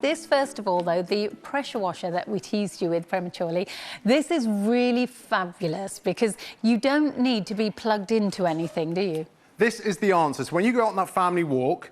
This, first of all, though, the pressure washer that we teased you with prematurely, this is really fabulous because you don't need to be plugged into anything, do you? This is the answer. So when you go out on that family walk,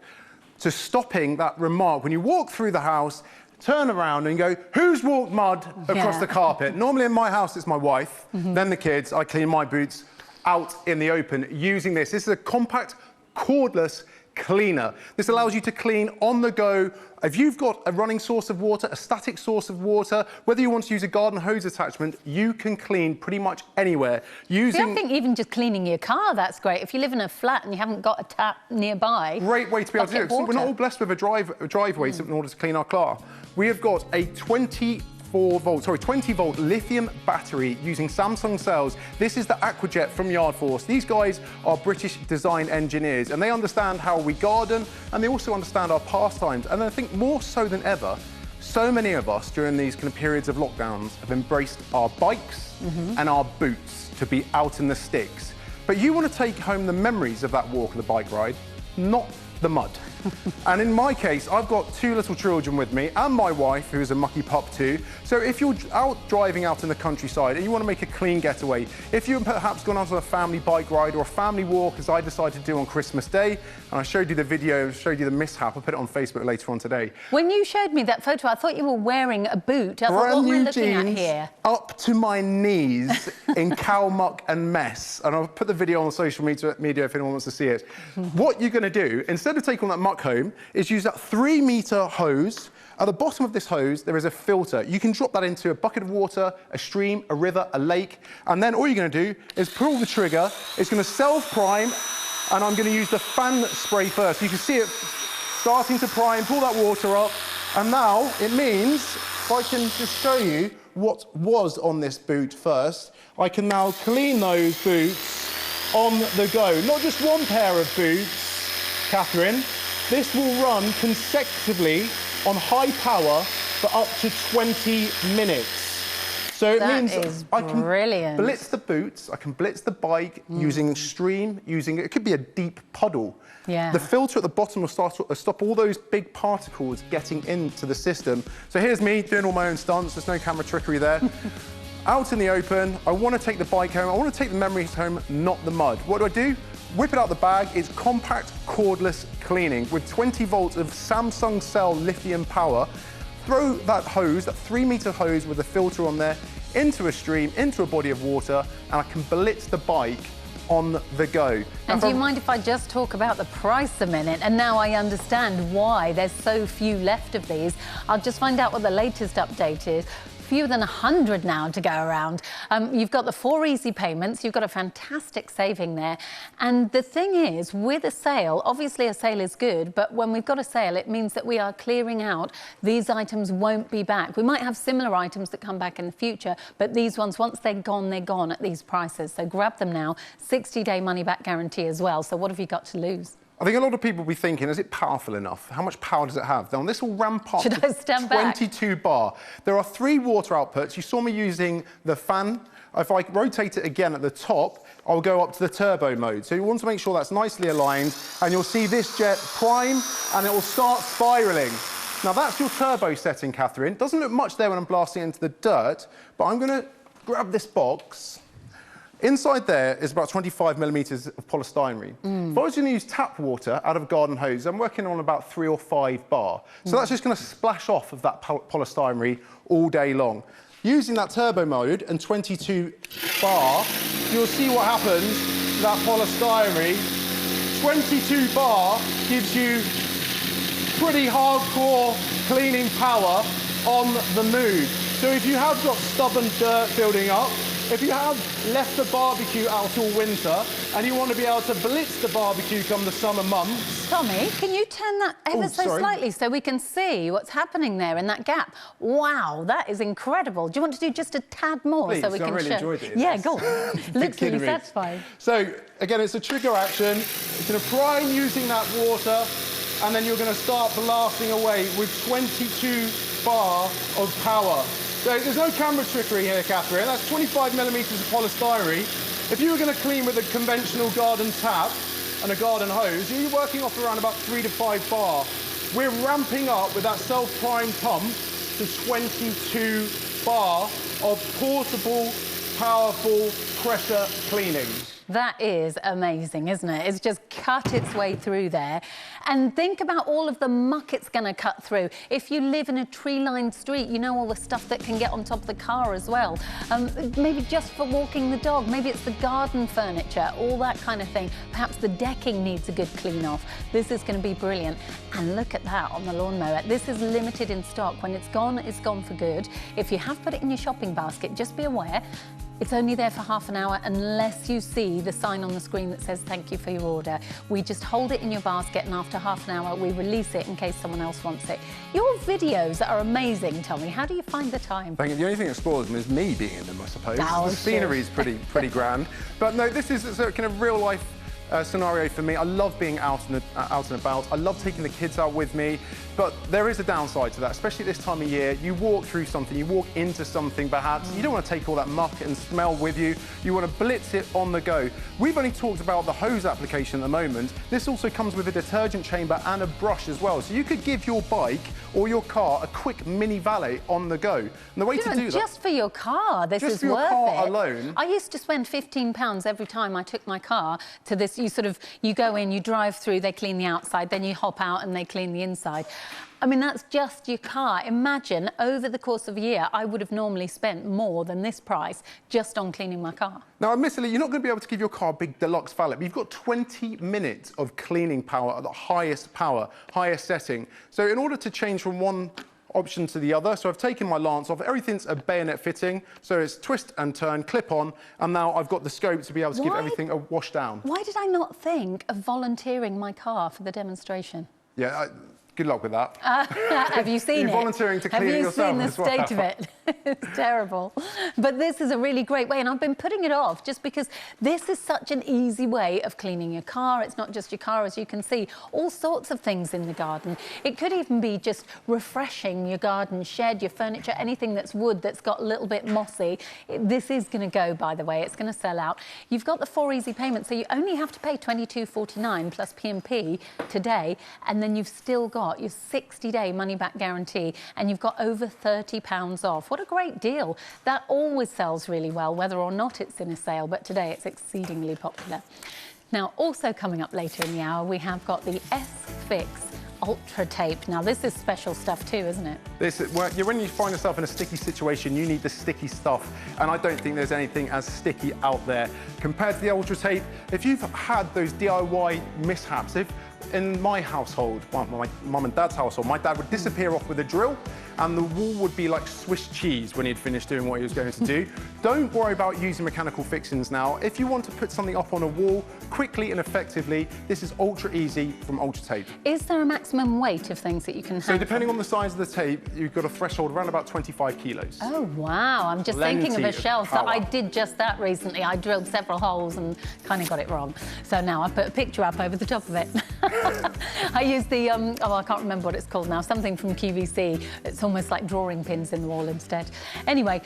to stopping that remark, when you walk through the house, turn around and go, who's walked mud across the carpet? Normally in my house, it's my wife, then the kids. I clean my boots out in the open using this. This is a compact, cordless cleaner. This allows you to clean on the go. If you've got a running source of water, a static source of water, whether you want to use a garden hose attachment, you can clean pretty much anywhere using... See, I think even just cleaning your car, that's great. If you live in a flat and you haven't got a tap nearby... Great way to be able to do it. So we're not all blessed with a driveway in order to clean our car. We have got a 20 volt lithium battery using Samsung cells. This is the Aquajet from Yard Force. These guys are British design engineers and they understand how we garden and they also understand our pastimes. And I think more so than ever, so many of us during these kind of periods of lockdowns have embraced our bikes and our boots to be out in the sticks. But you want to take home the memories of that walk or the bike ride, not the mud. And in my case, I've got two little children with me and my wife, who is a mucky pup too. So if you're driving out in the countryside and you want to make a clean getaway, if you've perhaps gone out on a family bike ride or a family walk, as I decided to do on Christmas Day, and I showed you the video, showed you the mishap, I'll put it on Facebook later on today. When you showed me that photo, I thought you were wearing a boot. I thought, what am I looking at here? Up to my knees in cow muck and mess. And I'll put the video on social media if anyone wants to see it. What you're going to do, instead of taking that muck home, is use that 3-metre hose. At the bottom of this hose, there is a filter. You can drop that into a bucket of water, a stream, a river, a lake, and then all you're going to do is pull the trigger. It's going to self-prime, and I'm going to use the fan spray first. You can see it starting to prime, pull that water up, and now it means, if I can just show you what was on this boot first, I can now clean those boots on the go. Not just one pair of boots, Catherine. This will run consecutively on high power for up to 20 minutes. So it means I can blitz the boots, I can blitz the bike using stream, it could be a deep puddle. Yeah. The filter at the bottom will stop all those big particles getting into the system. So here's me doing all my own stunts, there's no camera trickery there. Out in the open, I want to take the bike home, I want to take the memories home, not the mud. What do? Whip it out the bag. It's compact, cordless cleaning with 20 volts of Samsung cell lithium power. Throw that hose, that 3-metre hose with a filter on there, into a stream, into a body of water, and I can blitz the bike on the go. And do you mind if I just talk about the price a minute? And now I understand why there's so few left of these. I'll just find out what the latest update is. Fewer than 100 now to go around. You've got the 4 easy payments, you've got a fantastic saving there. And the thing is, with a sale, obviously a sale is good, but when we've got a sale, it means that we are clearing out. These items won't be back. We might have similar items that come back in the future, but these ones, once they're gone at these prices. So grab them now. 60-day money-back guarantee as well. So what have you got to lose? I think a lot of people will be thinking, is it powerful enough? How much power does it have? Now, this will ramp up to 22 bar. There are 3 water outputs. You saw me using the fan. If I rotate it again at the top, I'll go up to the turbo mode. So you want to make sure that's nicely aligned, and you'll see this jet prime, and it will start spiralling. Now, that's your turbo setting, Catherine. Doesn't look much there when I'm blasting into the dirt, but I'm going to grab this box. Inside there is about 25 millimetres of polystyrene. If I was going to use tap water out of a garden hose, I'm working on about 3 or 5 bar. So that's just going to splash off of that polystyrene all day long. Using that turbo mode and 22 bar, you'll see what happens to that polystyrene. 22 bar gives you pretty hardcore cleaning power on the move. So if you have got stubborn dirt building up, if you have left the barbecue out all winter and you want to be able to blitz the barbecue come the summer months... Tommy, can you turn that ever so slightly so we can see what's happening there in that gap? Wow, that is incredible. Do you want to do just a tad more so we can really enjoyed it. Yeah, go on. Looks really satisfying. So, again, it's a trigger action. It's going to prime using that water, and then you're going to start blasting away with 22 bar of power. So there's no camera trickery here, Catherine. That's 25 millimetres of polystyrene. If you were going to clean with a conventional garden tap and a garden hose, you're working off around about 3 to 5 bar. We're ramping up with that self-prime pump to 22 bar of portable, powerful pressure cleaning. That is amazing, isn't it? It's just cut its way through there. And think about all of the muck it's going to cut through. If you live in a tree-lined street, you know all the stuff that can get on top of the car as well. Maybe just for walking the dog. Maybe it's the garden furniture, all that kind of thing. Perhaps the decking needs a good clean off. This is going to be brilliant. And look at that on the lawnmower. This is limited in stock. When it's gone for good. If you have put it in your shopping basket, just be aware, it's only there for half an hour unless you see the sign on the screen that says thank you for your order. We just hold it in your basket and after half an hour we release it in case someone else wants it. Your videos are amazing, Tommy. How do you find the time? Thank you. The only thing that spoils them is me being in them, I suppose. The scenery is pretty grand. But no, this is a kind of real life scenario for me. I love being out and about. I love taking the kids out with me, but there is a downside to that, especially this time of year. You walk through something, you walk into something perhaps, you don't want to take all that muck and smell with you. You want to blitz it on the go. We've only talked about the hose application at the moment. This also comes with a detergent chamber and a brush as well. So you could give your bike or your car a quick mini valet on the go. And the way to do that... Just for your car, this is worth it. Just for your car alone. I used to spend £15 every time I took my car to this. You go in, you drive through, they clean the outside, then you hop out and they clean the inside. I mean, that's just your car. Imagine, over the course of a year, I would have normally spent more than this price just on cleaning my car. Now, admittedly, you're not going to be able to give your car a big deluxe valet, but you've got 20 minutes of cleaning power at the highest power, highest setting. So in order to change from one option to the other, so I've taken my lance off, everything's a bayonet fitting, so it's twist and turn, clip on, and now I've got the scope to be able to give everything a wash down. Why did I not think of volunteering my car for the demonstration? Yeah, good luck with that. Have you seen it? You're volunteering to clean it yourself as well. Have you seen the state of it? It's terrible. But this is a really great way, and I've been putting it off just because this is such an easy way of cleaning your car. It's not just your car, as you can see. All sorts of things in the garden. It could even be just refreshing your garden shed, your furniture, anything that's wood that's got a little bit mossy. This is going to go, by the way. It's going to sell out. You've got the 4 easy payments, so you only have to pay £22.49 plus P&P today, and then you've still got your 60-day money-back guarantee, and you've got over £30 off. What a great deal. That always sells really well, whether or not it's in a sale, but today it's exceedingly popular. Now, also coming up later in the hour, we have got the S-Fix Ultra Tape. Now, this is special stuff too, isn't it? When you find yourself in a sticky situation, you need the sticky stuff, and I don't think there's anything as sticky out there. Compared to the Ultra Tape, if you've had those DIY mishaps, in my household, my mum and dad's household, my dad would disappear off with a drill and the wall would be like Swiss cheese when he'd finished doing what he was going to do. Don't worry about using mechanical fixings now. If you want to put something up on a wall quickly and effectively, this is ultra easy from Ultra Tape. Is there a maximum weight of things that you can have? So depending on the size of the tape, you've got a threshold around about 25 kilos. Oh, wow. I'm just thinking of a shelf. So I did just that recently. I drilled several holes and kind of got it wrong. So now I put a picture up over the top of it. I used the, oh, I can't remember what it's called now, something from QVC. It's almost like drawing pins in the wall instead. Anyway,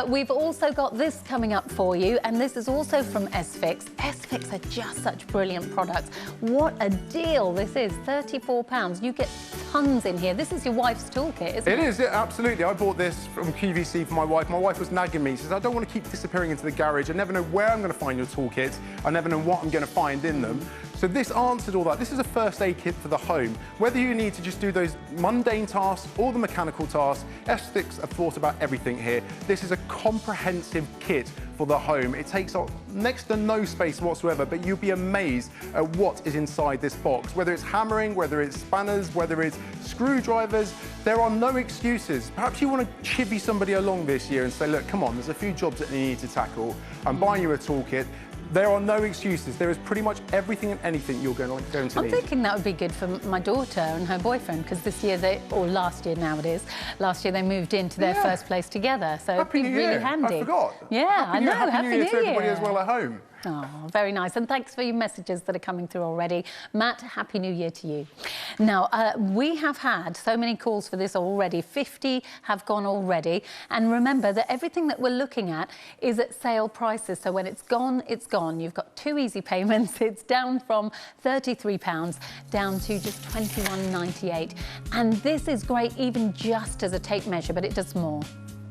we've also got this coming up for you, and this is also from S-Fix. S-Fix are just such brilliant products. What a deal this is, £34. You get tons in here. This is your wife's toolkit, isn't it? It is, yeah, absolutely. I bought this from QVC for my wife. My wife was nagging me. She says, I don't want to keep disappearing into the garage. I never know where I'm going to find your toolkits. I never know what I'm going to find in them. So this answered all that. This is a first aid kit for the home. Whether you need to just do those mundane tasks or the mechanical tasks, S-Fix have thought about everything here. This is a comprehensive kit for the home. It takes up next to no space whatsoever, but you'll be amazed at what is inside this box. Whether it's hammering, whether it's spanners, whether it's screwdrivers, there are no excuses. Perhaps you want to chivvy somebody along this year and say, look, come on, there's a few jobs that you need to tackle. I'm buying you a toolkit. There are no excuses. There is pretty much everything and anything you're going to need. I'm thinking that would be good for my daughter and her boyfriend, because this year or last year now it is, last year they moved into their first place together, so it'd be really handy. I forgot. Yeah, I know. Happy New Year to everybody as well at home. Oh, very nice. And thanks for your messages that are coming through already. Matt, Happy New Year to you. Now, we have had so many calls for this already. 50 have gone already. And remember that everything that we're looking at is at sale prices. So when it's gone, it's gone. You've got 2 easy payments. It's down from £33 down to just £21.98. And this is great even just as a tape measure, but it does more.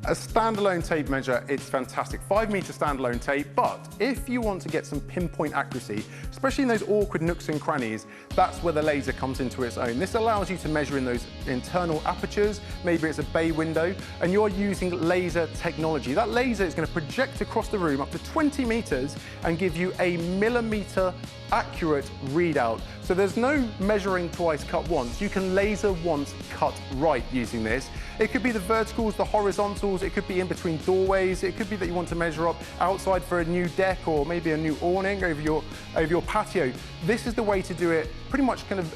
A standalone tape measure, it's fantastic. 5-metre standalone tape, but if you want to get some pinpoint accuracy, especially in those awkward nooks and crannies, that's where the laser comes into its own. This allows you to measure in those internal apertures, maybe it's a bay window, and you're using laser technology. That laser is going to project across the room up to 20 metres and give you a millimetre accurate readout. So there's no measuring twice, cut once. You can laser once, cut right using this. It could be the verticals, the horizontals, it could be in between doorways, it could be that you want to measure up outside for a new deck or maybe a new awning over your patio. This is the way to do it, pretty much kind of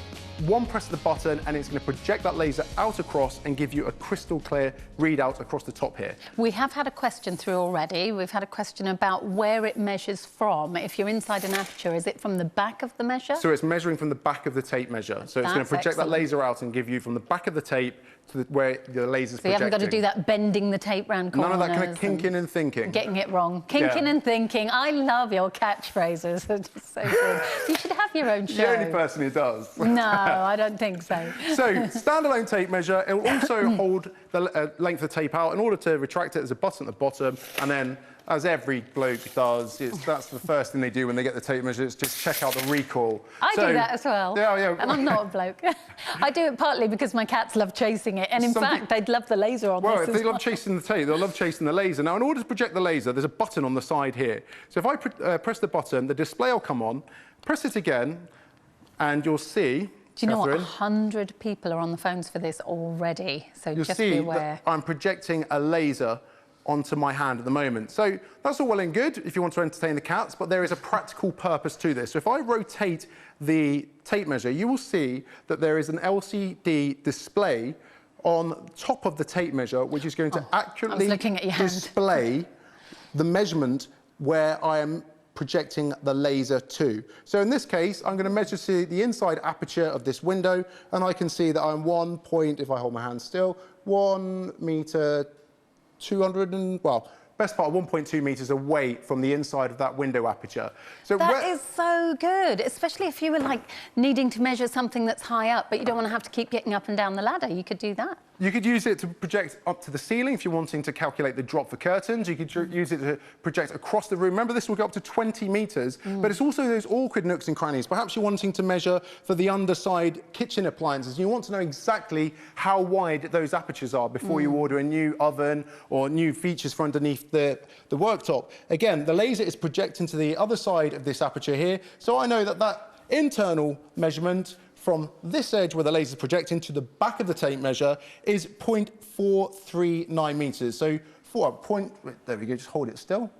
one press of the button and it's going to project that laser out across and give you a crystal clear readout across the top here. We have had a question through already. We've had a question about where it measures from. If you're inside an aperture, is it from the back of the measure? So it's measuring from the back of the tape measure. So it's going to project that laser out and give you from the back of the tape to where the laser's projecting. So you haven't got to do that bending the tape round corners. None of that kind of kinking and thinking. Getting it wrong. Kinking and thinking. I love your catchphrases. They're just so good. You should have your own show. You're the only person who does. No, I don't think so. So, standalone tape measure. It will also hold the length of tape out. In order to retract it, there's a button at the bottom, and then, as every bloke does, that's the first thing they do when they get the tape measure, is just check out the recoil. I do that as well. Yeah. And I'm not a bloke. I do it partly because my cats love chasing it, and in fact, they'd love the laser on this. Well, if they love chasing the tape, they'll love chasing the laser. Now, in order to project the laser, there's a button on the side here. So if I press the button, the display will come on, press it again, and you'll see... Do you know what? 100 people are on the phones for this already, so just be aware. I'm projecting a laser onto my hand at the moment. So that's all well and good if you want to entertain the cats, but there is a practical purpose to this. So if I rotate the tape measure, you will see that there is an LCD display on top of the tape measure, which is going to accurately display the measurement where I am projecting the laser to. So in this case, I'm going to measure to the inside aperture of this window, and I can see that I'm if I hold my hand still, 1 metre 200 and, well, best part of 1.2 metres away from the inside of that window aperture. So that is so good, especially if you were like needing to measure something that's high up, but you don't want to have to keep getting up and down the ladder. You could do that. You could use it to project up to the ceiling if you're wanting to calculate the drop for curtains. You could use it to project across the room. Remember, this will go up to 20 metres, but it's also those awkward nooks and crannies. Perhaps you're wanting to measure for the underside kitchen appliances. You want to know exactly how wide those apertures are before you order a new oven or new features for underneath the worktop. Again, the laser is projecting to the other side of this aperture here, so I know that that internal measurement from this edge where the laser is projecting to the back of the tape measure is 0.439 metres. So there we go, just hold it still.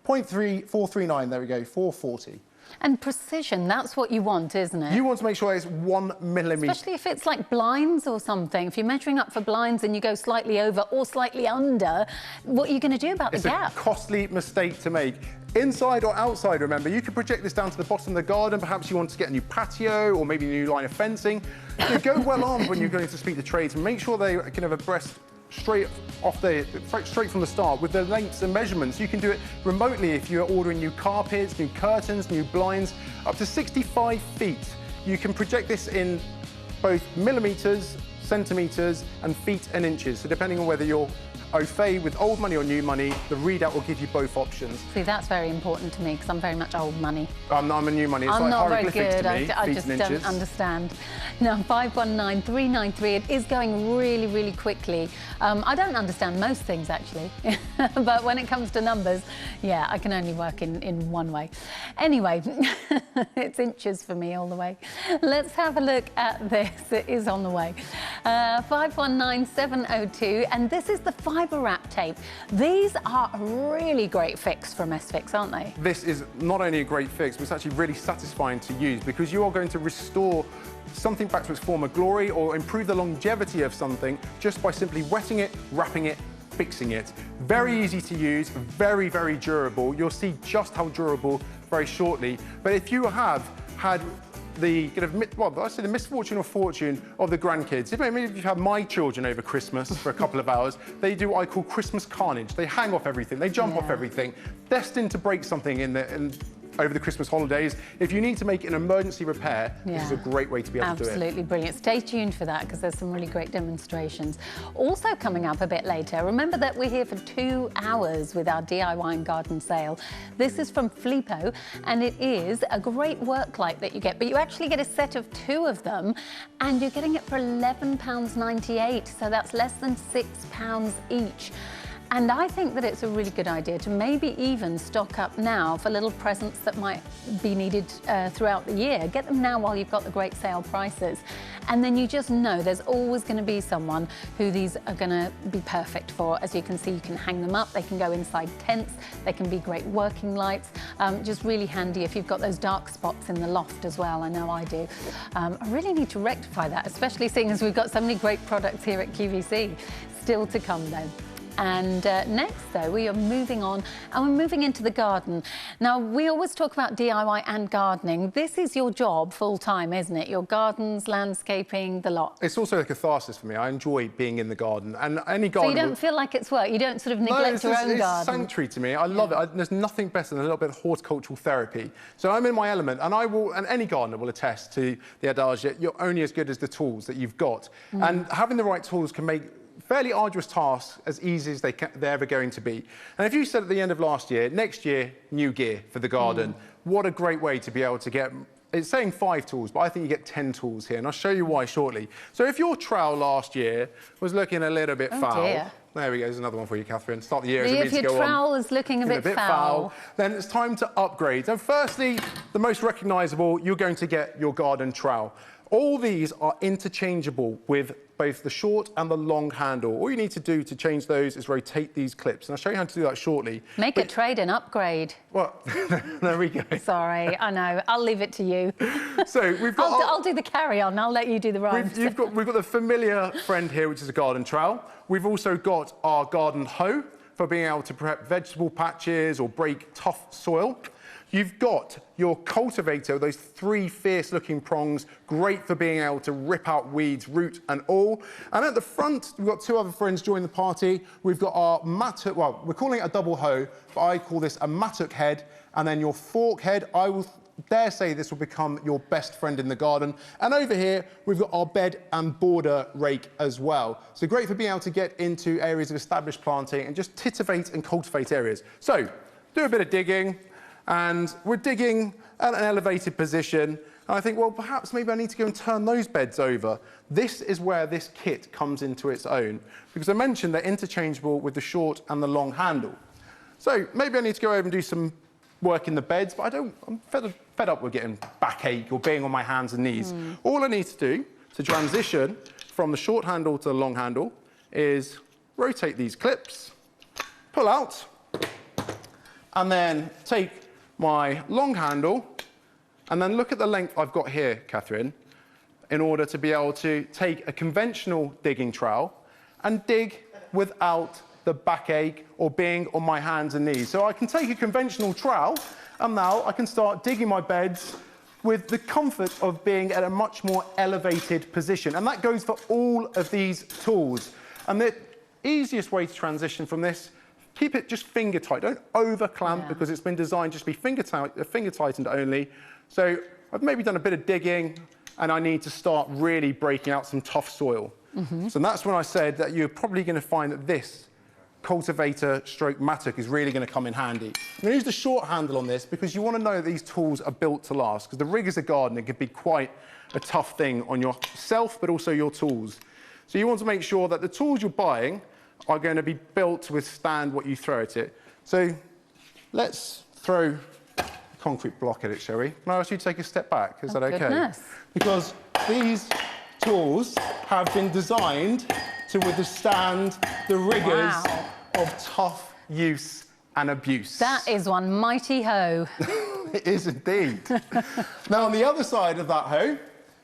0.3439, there we go, 440. And precision, that's what you want, isn't it? You want to make sure it's 1 millimetre. Especially if it's like blinds or something. If you're measuring up for blinds and you go slightly over or slightly under, what are you going to do about the gap? It's a costly mistake to make. Inside or outside, remember, you can project this down to the bottom of the garden. Perhaps you want to get a new patio or maybe a new line of fencing. You go well armed when you're going to speak to trades and make sure they can have a breast straight from the start with the lengths and measurements. You can do it remotely if you're ordering new carpets, new curtains, new blinds, up to 65 feet. You can project this in both millimetres, centimetres and feet and inches. So depending on whether you're au fait with old money or new money, the readout will give you both options. See, that's very important to me because I'm very much old money. I'm a new money. It's I'm like not very good. I just don't understand. Now, 519393, it is going really, really quickly. I don't understand most things, actually. But when it comes to numbers, yeah, I can only work in one way. Anyway, it's inches for me all the way. Let's have a look at this. It is on the way. 519702, and this is the fibre wrap tape. These are a really great fix from S-Fix, aren't they? This is not only a great fix, but it's actually really satisfying to use because you are going to restore something back to its former glory or improve the longevity of something just by simply wetting it, wrapping it, fixing it. Very easy to use, very, very durable. You'll see just how durable very shortly. But if you have had the the misfortune or fortune of the grandkids. Maybe if you've had my children over Christmas for a couple of hours, they do what I call Christmas carnage. They hang off everything, they jump off everything, destined to break something over the Christmas holidays. If you need to make an emergency repair, this is a great way to be able to do it. Absolutely brilliant. Stay tuned for that because there's some really great demonstrations. Also coming up a bit later, remember that we're here for 2 hours with our DIY and garden sale. This is from Filippo and it is a great work light that you get, but you actually get a set of 2 of them and you're getting it for £11.98, so that's less than £6 each. And I think that it's a really good idea to maybe even stock up now for little presents that might be needed throughout the year. Get them now while you've got the great sale prices. And then you just know there's always going to be someone who these are going to be perfect for. As you can see, you can hang them up, they can go inside tents, they can be great working lights. Just really handy if you've got those dark spots in the loft as well. I know I do. I really need to rectify that, especially seeing as we've got so many great products here at QVC. Still to come though. And next, though, we are moving on and we're moving into the garden. Now, we always talk about DIY and gardening. This is your job full-time, isn't it? Your gardens, landscaping, the lot. It's also a catharsis for me. I enjoy being in the garden. And any garden... So you don't feel like it's work? You don't sort of neglect your own garden? It's sanctuary to me. I love it. There's nothing better than a little bit of horticultural therapy. So I'm in my element, and and any gardener will attest to the adage that you're only as good as the tools that you've got. And having the right tools can make fairly arduous tasks as easy as they're ever going to be. And if you said at the end of last year, next year, new gear for the garden, what a great way to be able to get... It's saying 5 tools, but I think you get 10 tools here, and I'll show you why shortly. So if your trowel last year was looking a little bit foul... Dear. There we go, there's another one for you, Catherine. Start the year as it If needs to go on. your trowel is looking a bit foul, then it's time to upgrade. So firstly, the most recognisable, you're going to get your garden trowel. All these are interchangeable with both the short and the long handle. All you need to do to change those is rotate these clips. And I'll show you how to do that shortly. Make a trade and upgrade. Well, there we go. Sorry, I know. I'll leave it to you. So we've got... I'll do the carry-on. I'll let you do the rhymes. We've got the familiar friend here, which is a garden trowel. We've also got our garden hoe for being able to prep vegetable patches or break tough soil. You've got your cultivator, those 3 fierce-looking prongs, great for being able to rip out weeds, root and all. And at the front, we've got 2 other friends joining the party. We've got our mattock, well, we're calling it a double hoe, but I call this a mattock head. And then your fork head, I will dare say this will become your best friend in the garden. And over here, we've got our bed and border rake as well. So great for being able to get into areas of established planting and just titivate and cultivate areas. So, do a bit of digging. And we're digging at an elevated position. And I think, well, perhaps maybe I need to go and turn those beds over. This is where this kit comes into its own, because I mentioned they're interchangeable with the short and the long handle. So maybe I need to go over and do some work in the beds, but I'm fed up with getting backache or being on my hands and knees. All I need to do to transition from the short handle to the long handle is rotate these clips, pull out, and then take my long handle, and then look at the length I've got here, Catherine, in order to be able to take a conventional digging trowel and dig without the backache or being on my hands and knees. So I can take a conventional trowel, and now I can start digging my beds with the comfort of being at a much more elevated position. And that goes for all of these tools. And the easiest way to transition from this, keep it just finger tight. Don't over clamp because it's been designed just to be finger tightened only. So I've maybe done a bit of digging and I need to start really breaking out some tough soil. So that's when I said that you're probably going to find that this cultivator stroke mattock is really going to come in handy. I'm going to use the short handle on this because you want to know that these tools are built to last, because the rigours of gardening can be quite a tough thing on yourself but also your tools. So you want to make sure that the tools you're buying are going to be built to withstand what you throw at it. So let's throw a concrete block at it, shall we? Can I ask you to take a step back? Is that okay? Goodness. Because these tools have been designed to withstand the rigours of tough use and abuse. That is one mighty hoe. It is indeed. Now, on the other side of that hoe,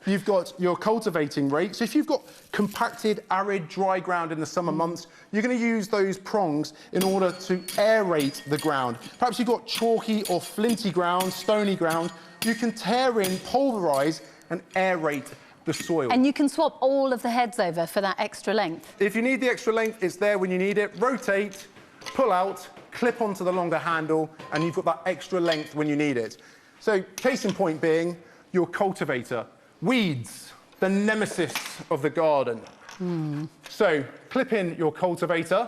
you've got your cultivating rate. So if you've got compacted, arid, dry ground in the summer months, you're going to use those prongs in order to aerate the ground. Perhaps you've got chalky or flinty ground, stony ground. You can tear in, pulverise and aerate the soil. And you can swap all of the heads over for that extra length. If you need the extra length, it's there when you need it. Rotate, pull out, clip onto the longer handle, and you've got that extra length when you need it. So, case in point being, your cultivator. Weeds, the nemesis of the garden. So, clip in your cultivator,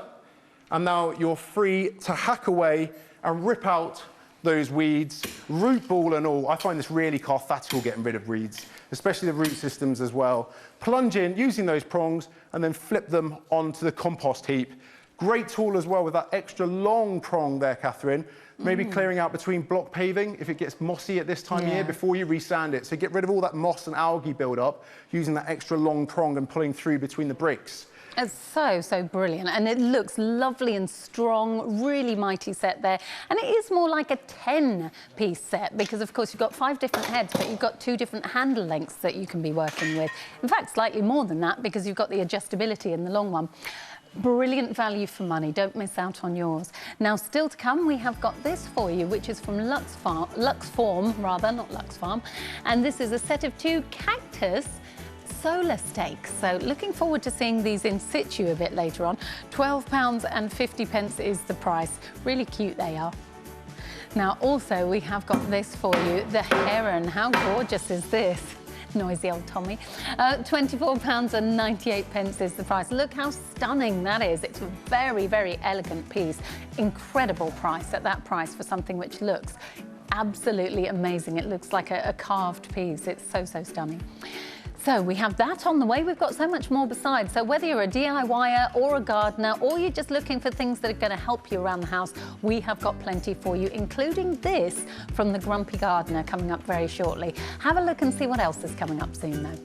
and now you're free to hack away and rip out those weeds, root ball and all. I find this really cathartic getting rid of weeds, especially the root systems as well. Plunge in using those prongs and then flip them onto the compost heap. Great tool as well with that extra long prong there, Catherine. Maybe clearing out between block paving if it gets mossy at this time of year before you resand it. So get rid of all that moss and algae build up using that extra long prong and pulling through between the bricks. It's so brilliant, and it looks lovely and strong, really mighty set there. And it is more like a 10-piece set because, of course, you've got 5 different heads, but you've got 2 different handle lengths that you can be working with. In fact, slightly more than that because you've got the adjustability in the long one. Brilliant value for money. Don't miss out on yours. Now, still to come, we have got this for you, which is from Lux Farm, not Lux Farm. And this is a set of 2 cactus solar stakes. So looking forward to seeing these in situ a bit later on. £12.50 is the price. Really cute they are. Now, also, we have got this for you, the heron. How gorgeous is this? Noisy old Tommy. £24.98 is the price. Look how stunning that is. It's a very elegant piece. Incredible price at that price for something which looks absolutely amazing. It looks like a carved piece. It's so stunning. So we have that on the way. We've got so much more besides. So whether you're a DIYer or a gardener, or you're just looking for things that are going to help you around the house, we have got plenty for you, including this from the Grumpy Gardener coming up very shortly. Have a look and see what else is coming up soon, though.